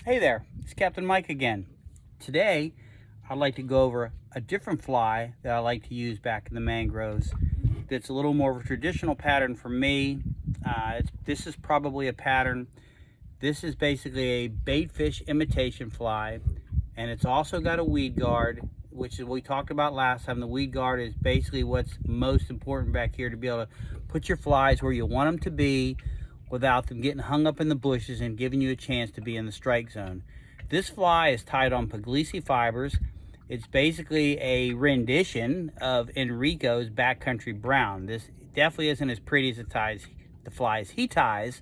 Hey there, it's Captain Mike again. Today, I'd like to go over a different fly that I like to use back in the mangroves. That's a little more of a traditional pattern for me. This is probably a pattern. This is basically a bait fish imitation fly, and it's also got a weed guard, which is what we talked about last time. The weed guard is basically what's most important back here to be able to put your flies where you want them to be without them getting hung up in the bushes and giving you a chance to be in the strike zone. This fly is tied on puglisi fibers. It's basically a rendition of Enrico's backcountry brown. This definitely isn't as pretty as the flies he ties,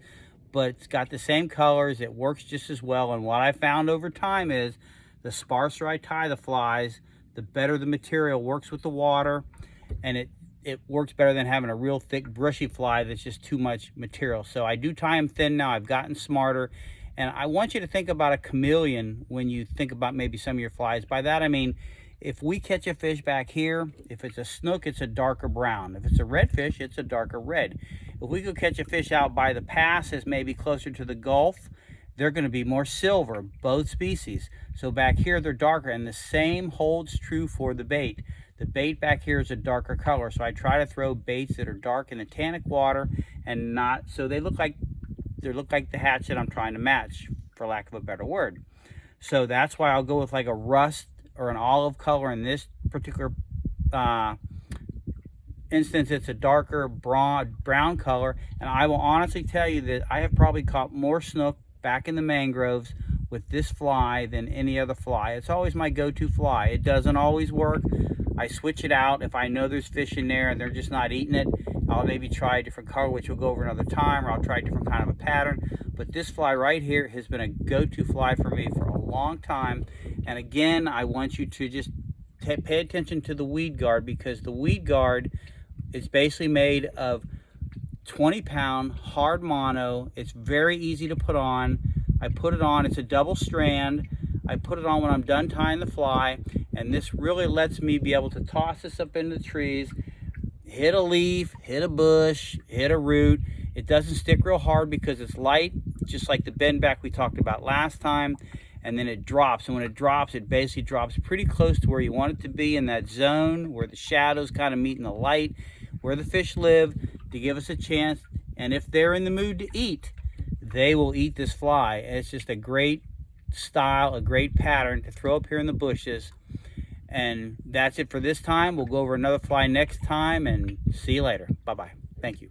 but it's got the same colors. It works just as well. And what I found over time is the sparser I tie the flies, the better the material works with the water, and it works better than having a real thick brushy fly that's just too much material. So I do tie them thin now. I've gotten smarter, and I want you to think about a chameleon when you think about maybe some of your flies. By that I mean, if we catch a fish back here, if it's a snook, it's a darker brown. If it's a redfish, it's a darker red. If we go catch a fish out by the pass, is maybe closer to the Gulf, they're going to be more silver, both species. So back here they're darker, and the same holds true for the bait. The bait back here is a darker color, so I try to throw baits that are dark in the tannic water and not so they look like the hatch that I'm trying to match, for lack of a better word. So that's why I'll go with like a rust or an olive color. In this particular instance, it's a darker brown color, and I will honestly tell you that I have probably caught more snook back in the mangroves with this fly than any other fly. It's always my go-to fly. It doesn't always work. I switch it out if I know there's fish in there and they're just not eating it. I'll maybe try a different color, which we'll go over another time, or I'll try a different kind of a pattern. But this fly right here has been a go-to fly for me for a long time. And again, I want you to just pay attention to the weed guard, because the weed guard is basically made of 20-pound hard mono. It's very easy to put on. I put it on, it's a double strand. I put it on when I'm done tying the fly, and this really lets me be able to toss this up into the trees, hit a leaf, hit a bush, hit a root. It doesn't stick real hard because it's light, just like the bend back we talked about last time, and then it drops. And when it drops, it basically drops pretty close to where you want it to be, in that zone where the shadows kind of meet in the light, where the fish live, to give us a chance. And if they're in the mood to eat, they will eat this fly. And it's just a great style, a great pattern to throw up here in the bushes. And that's it for this time. We'll go over another fly next time, and see you later. Bye-bye. Thank you.